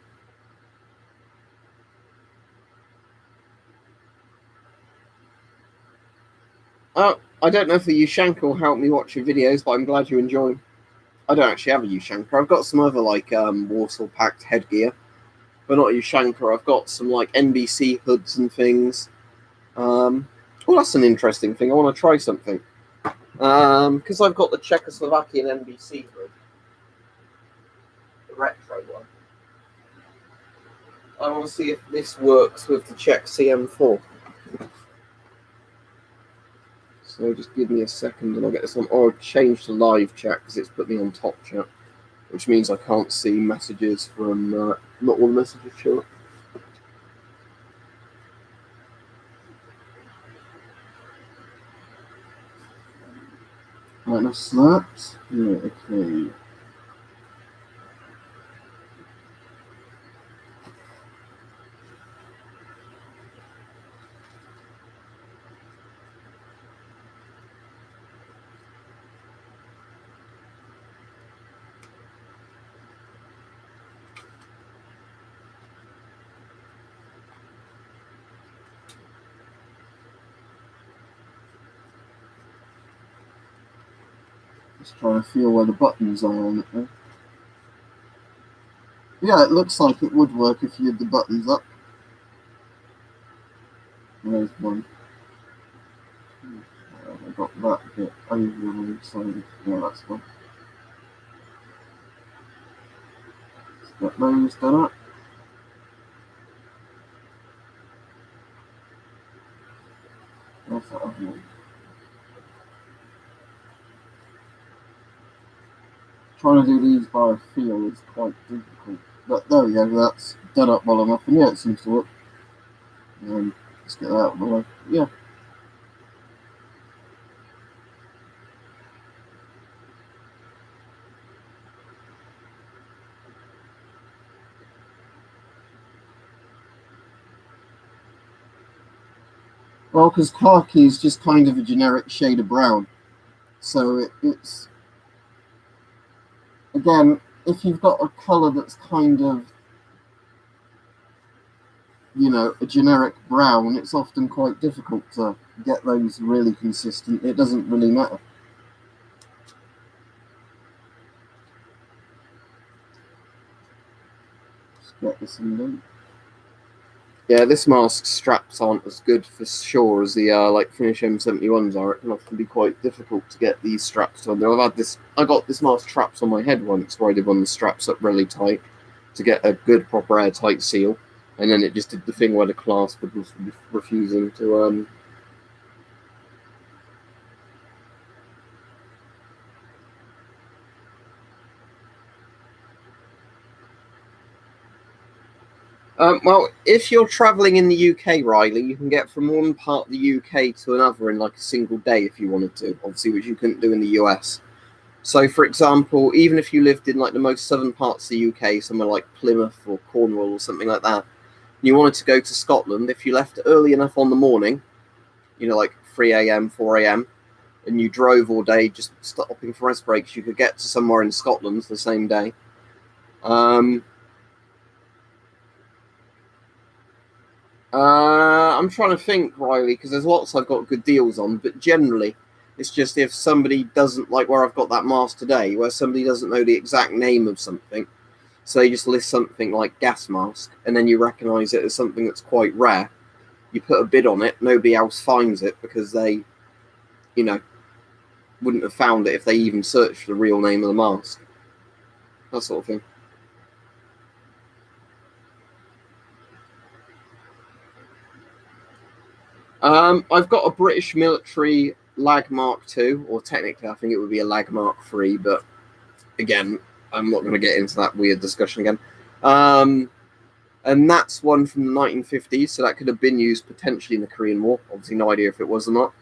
I don't know if the Ushanka will help me watch your videos, but I'm glad you enjoy them. I don't actually have a Ushanka. I've got some other like Warsaw Pact headgear, but not a Ushanka. I've got some like NBC hoods and things. Well, that's an interesting thing. I want to try something. Because I've got the Czechoslovakian NBC hood, the retro one. I want to see if this works with the Czech CM4. So just give me a second and I'll get this on. Or I'll change to live chat because it's put me on top chat, which means I can't see messages from, not all the messages show up. Right, that's that. Yeah, okay. Just trying to feel where the buttons are on it now. Yeah, it looks like it would work if you had the buttons up. There's one. I got that bit over on the side. Yeah, that's one. Let's get those done up. That's that other one. Trying to do these by feel is quite difficult. But there we go, that's done up well enough, and yeah, it seems to work. Let's get that out of the way. Yeah. Well, because khaki is just kind of a generic shade of brown. So it's, again, if you've got a colour that's kind of, a generic brown, it's often quite difficult to get those really consistent. It doesn't really matter. Get this in. Yeah, this mask's straps aren't as good for sure as the like Finish M71s are. It can often be quite difficult to get these straps on there. I got this mask straps on my head once where I did one of the straps up really tight to get a good proper airtight seal, and then it just did the thing where the clasp was refusing to well, if you're travelling in the UK, Riley, you can get from one part of the UK to another in like a single day if you wanted to, obviously, which you couldn't do in the US. So, for example, even if you lived in like the most southern parts of the UK, somewhere like Plymouth or Cornwall or something like that, and you wanted to go to Scotland, if you left early enough on the morning, like 3 a.m., 4 a.m., and you drove all day just stopping for rest breaks, you could get to somewhere in Scotland the same day. I'm trying to think, Riley, because there's lots I've got good deals on, but generally, it's just if somebody doesn't like where I've got that mask today, where somebody doesn't know the exact name of something, so you just list something like gas mask, and then you recognise it as something that's quite rare. You put a bid on it, nobody else finds it because they, wouldn't have found it if they even searched for the real name of the mask. That sort of thing. I've got a British military Lag Mark II, or technically I think it would be a Lag Mark III, but again, I'm not going to get into that weird discussion again. And that's one from the 1950s, so that could have been used potentially in the Korean War. Obviously, no idea if it was or not.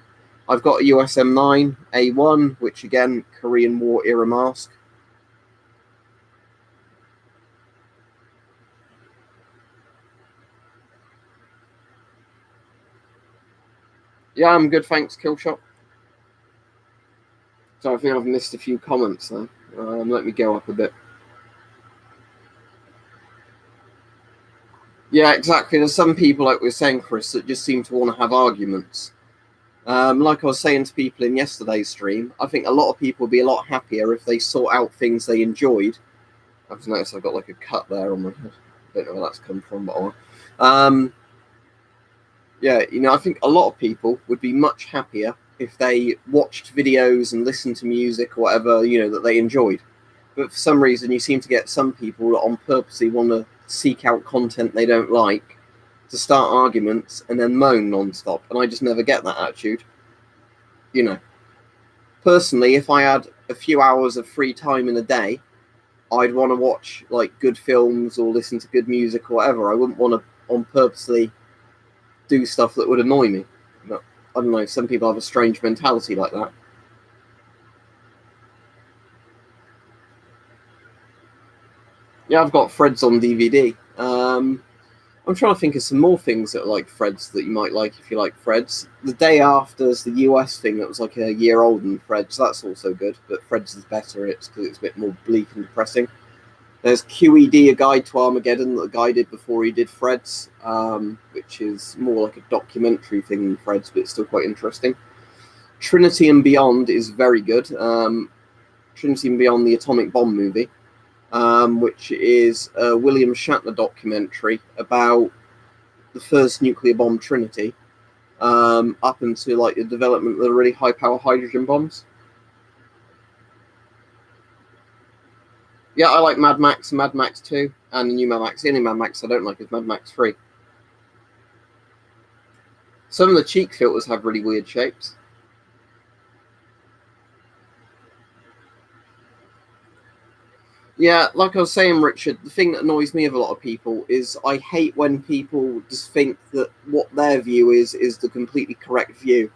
I've got a USM9 A1, which again, Korean War era mask. Yeah, I'm good, thanks, Killshot. So I think I've missed a few comments there. Let me go up a bit. Yeah, exactly. There's some people, like we were saying, Chris, that just seem to want to have arguments. Like I was saying to people in yesterday's stream, I think a lot of people would be a lot happier if they sort out things they enjoyed. I've just noticed I've got like a cut there on my head. I don't know where that's come from, but yeah, I think a lot of people would be much happier if they watched videos and listened to music or whatever, that they enjoyed. But for some reason, you seem to get some people that on purposely want to seek out content they don't like to start arguments and then moan non-stop. And I just never get that attitude. Personally, if I had a few hours of free time in a day, I'd want to watch like good films or listen to good music or whatever. I wouldn't want to on purposely do stuff that would annoy me. But I don't know, some people have a strange mentality like that. Yeah, I've got Threads on DVD. I'm trying to think of some more things that are like Threads that you might like if you like Threads. The Day After's the US thing that was like a year old than Threads. That's also good, but Threads is better. It's because it's a bit more bleak and depressing. There's QED, A Guide to Armageddon, that the guy did before he did Threads, which is more like a documentary thing than Threads, but it's still quite interesting. Trinity and Beyond is very good. Trinity and Beyond, the atomic bomb movie, which is a William Shatner documentary about the first nuclear bomb, Trinity, up until like the development of the really high-power hydrogen bombs. Yeah, I like Mad Max and Mad Max 2 and the new Mad Max. The only Mad Max I don't like is Mad Max 3. Some of the cheek filters have really weird shapes. Yeah, like I was saying, Richard, the thing that annoys me of a lot of people is I hate when people just think that what their view is the completely correct view.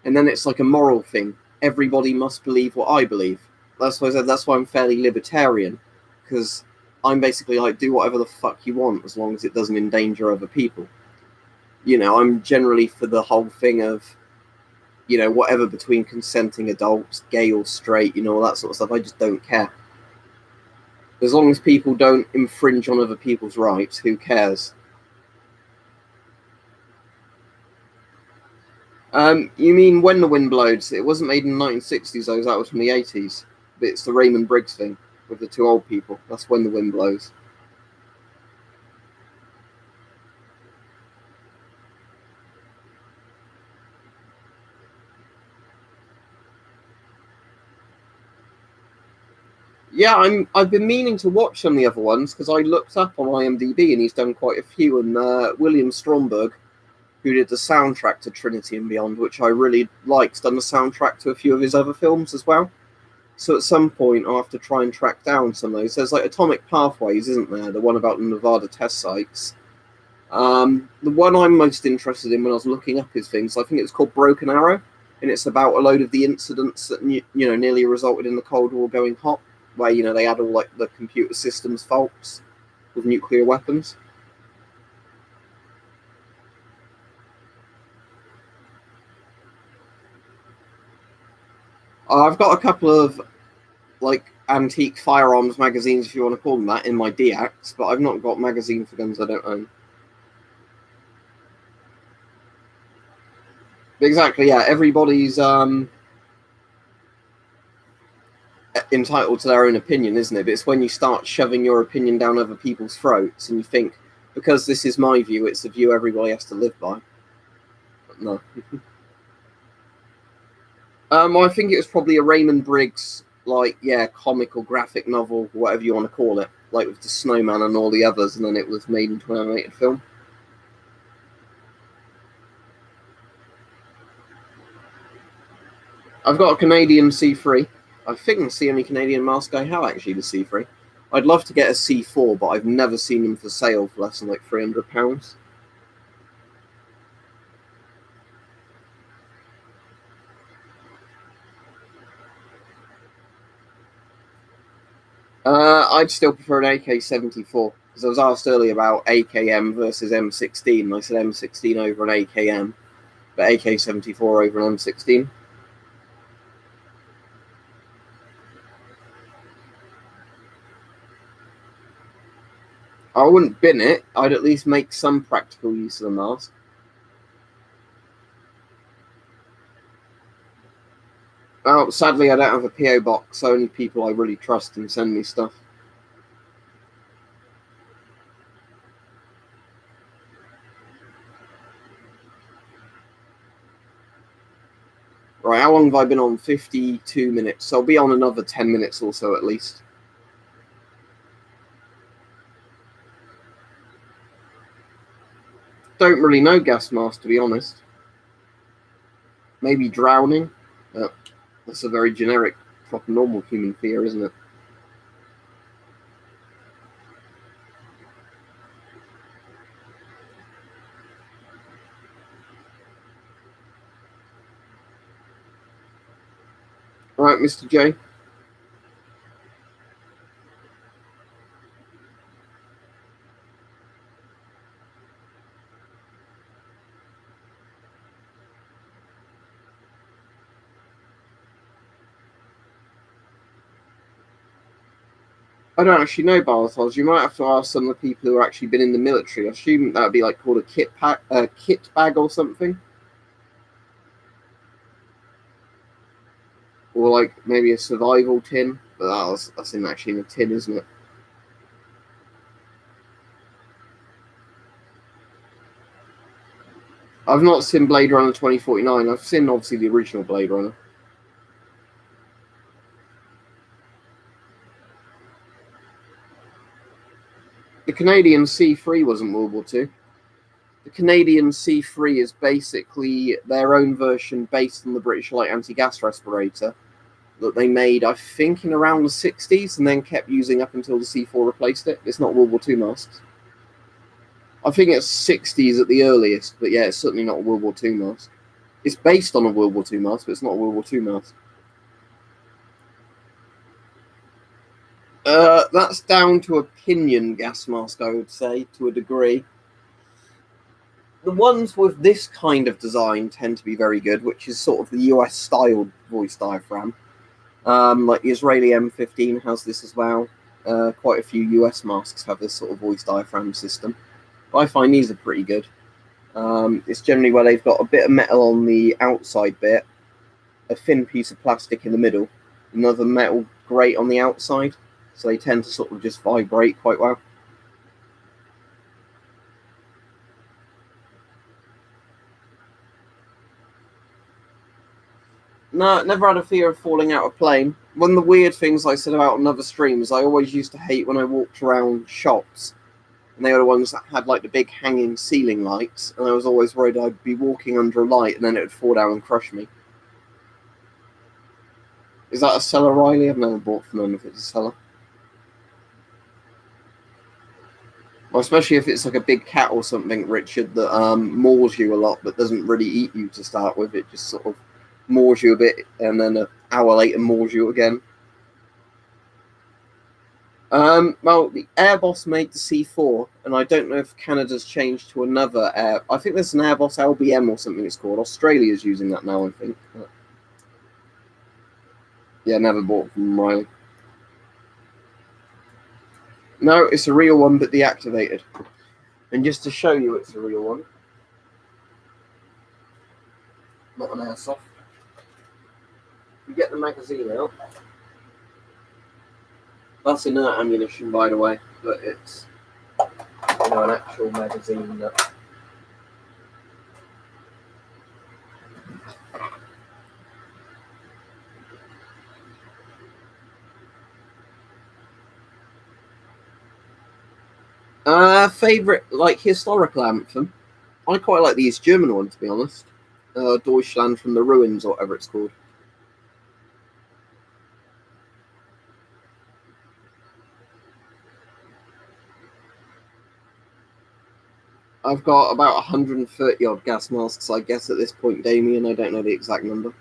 And then it's like a moral thing. Everybody must believe what I believe. That's why I said that's why I'm fairly libertarian, because I'm basically like, do whatever the fuck you want as long as it doesn't endanger other people. I'm generally for the whole thing of, whatever between consenting adults, gay or straight, all that sort of stuff. I just don't care. As long as people don't infringe on other people's rights, who cares? You mean When the Wind Blows? It wasn't made in the 1960s, though. That was from the 80s. But it's the Raymond Briggs thing with the two old people. That's When the Wind Blows. Yeah, I've been meaning to watch some of the other ones because I looked up on IMDb and he's done quite a few. And William Stromberg, who did the soundtrack to Trinity and Beyond, which I really liked, done the soundtrack to a few of his other films as well. So at some point I'll have to try and track down some of those. There's like Atomic Pathways, isn't there? The one about the Nevada test sites. The one I'm most interested in when I was looking up his things, I think it's called Broken Arrow, and it's about a load of the incidents that nearly resulted in the Cold War going hot, where they had all like the computer systems faults with nuclear weapons. I've got a couple of like antique firearms magazines, if you want to call them that, in my DX, but I've not got magazine for guns I don't own. Exactly, yeah. Everybody's entitled to their own opinion, isn't it? But it's when you start shoving your opinion down other people's throats and you think, because this is my view, it's the view everybody has to live by. But no. I think it was probably a Raymond Briggs, comic or graphic novel, whatever you want to call it, like with the Snowman and all the others, and then it was made into an animated film. I've got a Canadian C3. I think it's the only Canadian mask I have, actually, the C3. I'd love to get a C4, but I've never seen them for sale for less than like £300. I'd still prefer an AK-74, because I was asked earlier about AKM versus M16, and I said M16 over an AKM, but AK-74 over an M16. I wouldn't bin it. I'd at least make some practical use of the mask. Well, sadly, I don't have a PO box. So only people I really trust can send me stuff. Right, how long have I been on? 52 minutes. So I'll be on another 10 minutes or so at least. Don't really know gas mask, to be honest. Maybe drowning. That's a very generic, proper normal human fear, isn't it? Right, Mr. J. I don't actually know Barthos. You might have to ask some of the people who have actually been in the military. I assume that would be like called a kit bag or something, or like maybe a survival tin. But that's actually in a tin, isn't it? I've not seen Blade Runner 2049. I've seen obviously the original Blade Runner. The Canadian C3 wasn't World War II. The Canadian C3 is basically their own version based on the British Light anti-gas respirator that they made, I think, in around the 60s and then kept using up until the C4 replaced it. It's not World War II masks. I think it's 60s at the earliest, but yeah, it's certainly not a World War II mask. It's based on a World War II mask, but it's not a World War II mask. That's down to opinion, gas mask, I would say, to a degree. The ones with this kind of design tend to be very good, which is sort of the US styled voice diaphragm. Like the Israeli M15 has this as well. Quite a few US masks have this sort of voice diaphragm system. But I find these are pretty good. It's generally where they've got a bit of metal on the outside bit, a thin piece of plastic in the middle, another metal grate on the outside. So they tend to sort of just vibrate quite well. No, never had a fear of falling out of plane. One of the weird things I said about on other streams, I always used to hate when I walked around shops, and they were the ones that had like the big hanging ceiling lights, and I was always worried I'd be walking under a light and then it would fall down and crush me. Is that a seller, Riley? I've never bought from them if it's a seller. Well, especially if it's like a big cat or something, Richard, that maws you a lot but doesn't really eat you to start with. It just sort of maws you a bit and then an hour later maws you again. Well, the Airbus made the C4, and I don't know if Canada's changed to another air. I think there's an Airbus LBM or something it's called. Australia's using that now, I think. Yeah, never bought from Riley. No, it's a real one, but deactivated. And just to show you it's a real one, not an airsoft. You get the magazine out. That's inert ammunition, by the way, but it's an actual magazine that. Favorite like historical anthem? I quite like the East German one, to be honest. Deutschland from the Ruins, or whatever it's called. I've got about 130 odd gas masks, I guess, at this point, Damien. I don't know the exact number.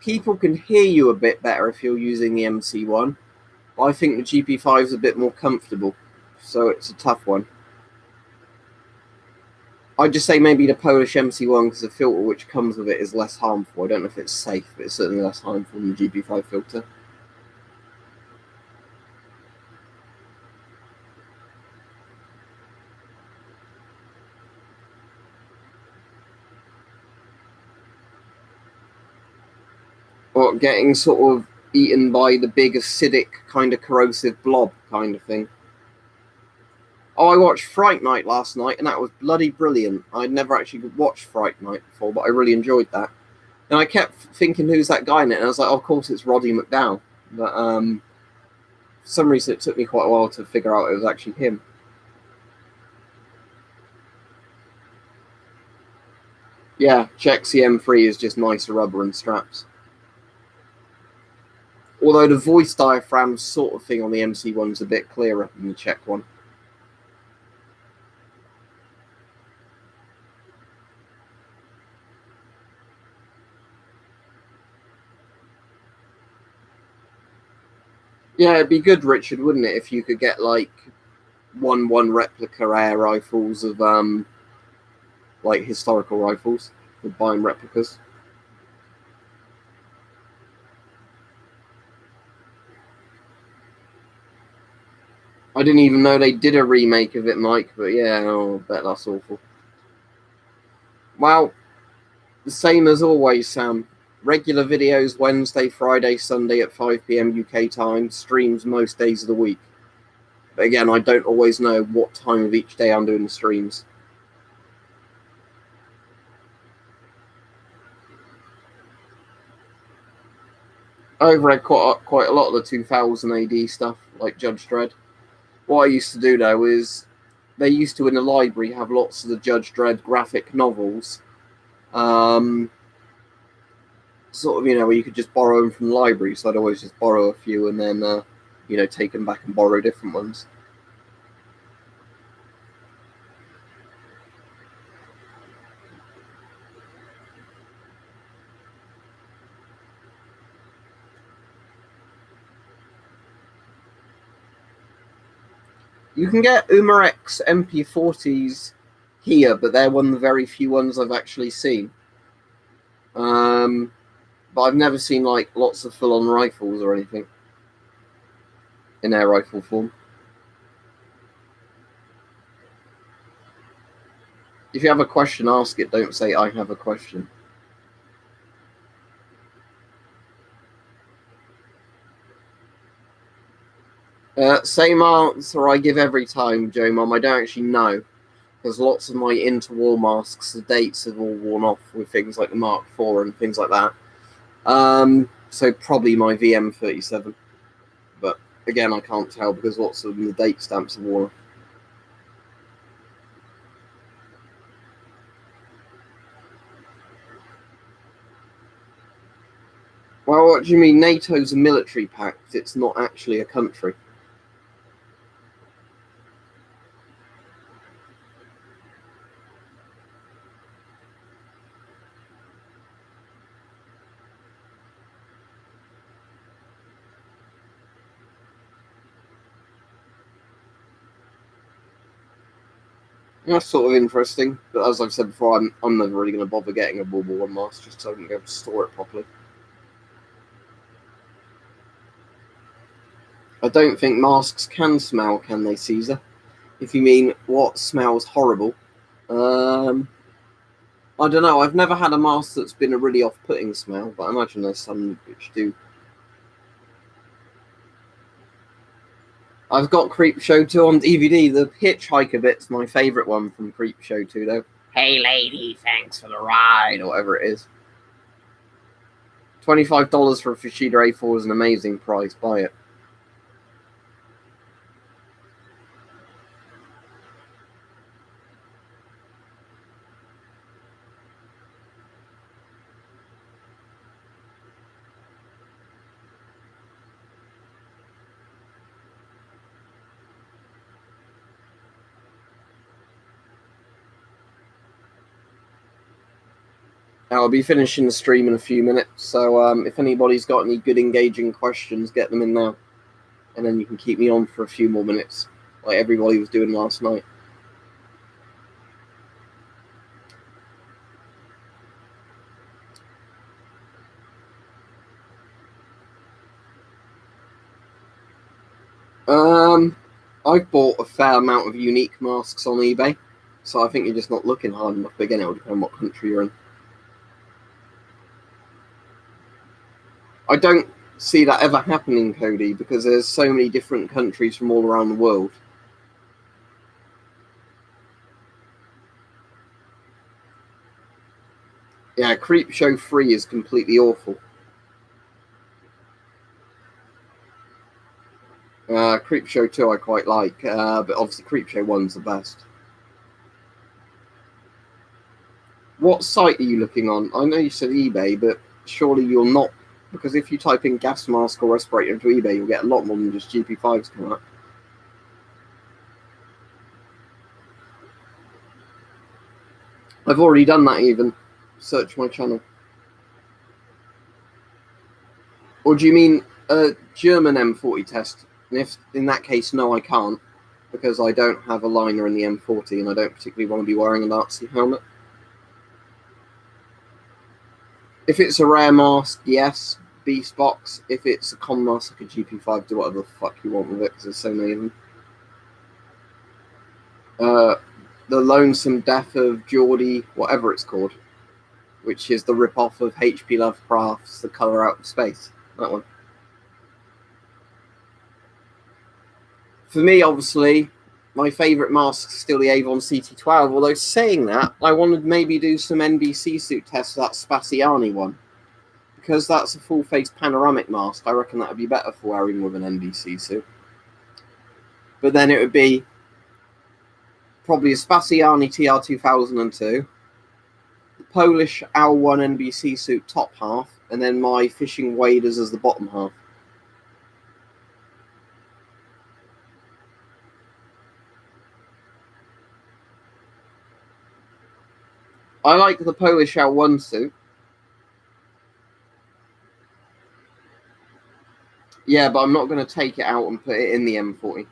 People can hear you a bit better if you're using the MC1. I think the GP5 is a bit more comfortable, so it's a tough one. I'd just say maybe the Polish MC1, because the filter which comes with it is less harmful. I don't know if it's safe, but it's certainly less harmful than the GP5 filter. Or getting sort of eaten by the big acidic kind of corrosive blob kind of thing. Oh, I watched Fright Night last night, and that was bloody brilliant. I'd never actually watched Fright Night before, but I really enjoyed that. And I kept thinking, who's that guy in it? And I was like, oh, of course, it's Roddy McDowall. But for some reason, it took me quite a while to figure out it was actually him. Yeah, Czech CM3 is just nicer rubber and straps. Although the voice diaphragm sort of thing on the MC1 is a bit clearer than the Czech one. Yeah, it'd be good, Richard, wouldn't it, if you could get like one replica air rifles of like historical rifles for buying replicas. I didn't even know they did a remake of it, Mike, but yeah, I bet that's awful. Well, the same as always, Sam. Regular videos Wednesday, Friday, Sunday at 5 PM UK time, streams most days of the week. But again, I don't always know what time of each day I'm doing the streams. I've read quite a lot of the 2000 AD stuff, like Judge Dredd. What I used to do, though, is they used to, in the library, have lots of the Judge Dredd graphic novels. Sort of, where you could just borrow them from the library. So I'd always just borrow a few and then, take them back and borrow different ones. You can get Umarex MP40s here, but they're one of the very few ones I've actually seen. But I've never seen like lots of full-on rifles or anything in air rifle form. If you have a question, ask it. Don't say I have a question. Same answer I give every time, Joe Mum. I don't actually know. Because lots of my interwar masks, the dates have all worn off with things like the Mark IV and things like that. So probably my VM37. But again, I can't tell because lots of the date stamps have worn off. Well, what do you mean? NATO's a military pact. It's not actually a country. That's sort of interesting, but as I've said before, I'm never really going to bother getting a World War I mask just so I can be able to store it properly. I don't think masks can smell, can they, Caesar? If you mean what smells horrible. I don't know. I've never had a mask that's been a really off-putting smell, but I imagine there's some which do. I've got Creepshow 2 on DVD. The Hitchhiker bit's my favourite one from Creepshow 2, though. Hey, lady, thanks for the ride, or whatever it is. $25 for a Fushida A4 is an amazing price. Buy it. I'll be finishing the stream in a few minutes, so if anybody's got any good engaging questions, get them in now. And then you can keep me on for a few more minutes, like everybody was doing last night. I've bought a fair amount of unique masks on eBay, so I think you're just not looking hard enough. But again, it will depend on what country you're in. I don't see that ever happening, Cody, because there's so many different countries from all around the world. Yeah, Creepshow 3 is completely awful. Creepshow 2 I quite like, but obviously Creepshow 1's the best. What site are you looking on? I know you said eBay, but surely you're not, because if you type in gas mask or respirator into eBay, you'll get a lot more than just GP5s coming up. I've already done that even. Search my channel. Or do you mean a German M40 test? And if in that case, no, I can't, because I don't have a liner in the M40 and I don't particularly want to be wearing a Nazi helmet. If it's a rare mask, yes, beast box. If it's a common mask like a GP5, do whatever the fuck you want with it, because there's so many of them. The Lonesome Death of Geordie, whatever it's called, which is the rip-off of H.P. Lovecraft's The Colour Out of Space. That one. For me, obviously, my favourite mask is still the Avon CT12, although saying that, I want to maybe do some NBC suit tests for that Spaziani one. Because that's a full-face panoramic mask, I reckon that would be better for wearing with an NBC suit. But then it would be probably a Spaziani TR2002, the Polish L1 NBC suit top half, and then my fishing waders as the bottom half. I like the Polish L1 suit. Yeah, but I'm not going to take it out and put it in the M40.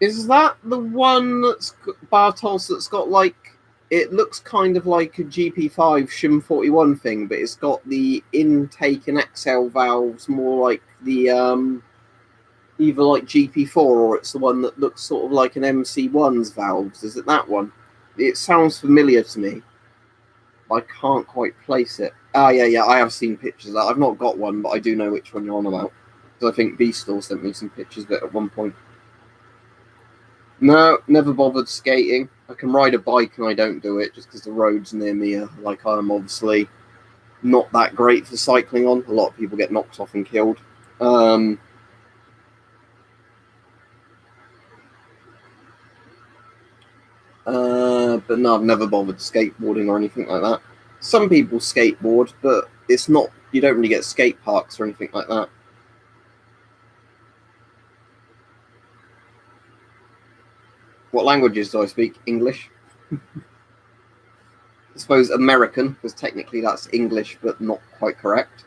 Is that the one that's Bartos that's got like, it looks kind of like a GP5 Shim 41 thing, but it's got the intake and exhale valves more like the either like GP4 or it's the one that looks sort of like an MC1's valves. Is it that one? It sounds familiar to me. I can't quite place it. Yeah, I have seen pictures of that. I've not got one, but I do know which one you're on about. Because I think B-Store sent me some pictures of it at one point. No, never bothered skating. I can ride a bike and I don't do it just because the roads near me are like I'm obviously not that great for cycling on. A lot of people get knocked off and killed. But no, I've never bothered skateboarding or anything like that. Some people skateboard, but it's not, you don't really get skate parks or anything like that. What languages do I speak? English. I suppose American, because technically that's English, but not quite correct.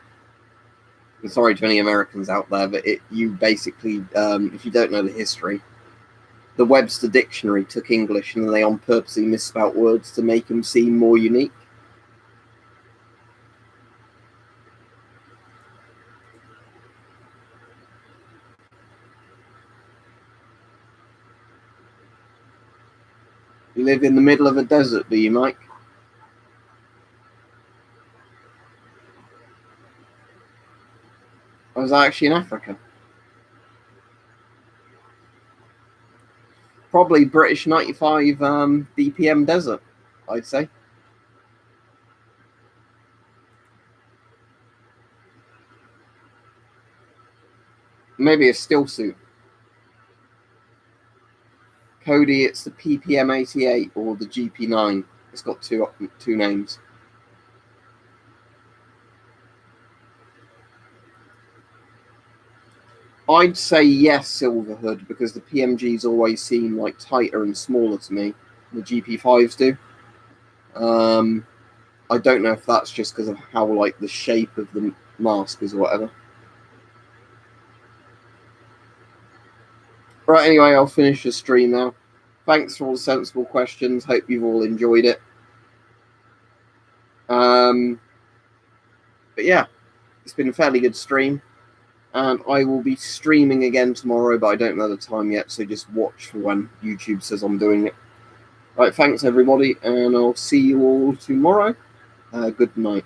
I'm sorry to any Americans out there, but you basically, if you don't know the history, the Webster Dictionary took English and they on purposely misspelt words to make them seem more unique. You live in the middle of a desert, do you, Mike? I was actually in Africa. Probably British 95 BPM desert, I'd say. Maybe a still suit. Cody, it's the PPM 88 or the GP9. It's got two names. I'd say yes, Silverhood, because the PMGs always seem like tighter and smaller to me. The GP5s do. I don't know if that's just because of how like the shape of the mask is or whatever. Right, anyway, I'll finish the stream now. Thanks for all the sensible questions. Hope you've all enjoyed it. But yeah, it's been a fairly good stream. And I will be streaming again tomorrow, but I don't know the time yet, so just watch for when YouTube says I'm doing it. Right, thanks everybody, and I'll see you all tomorrow. Good night.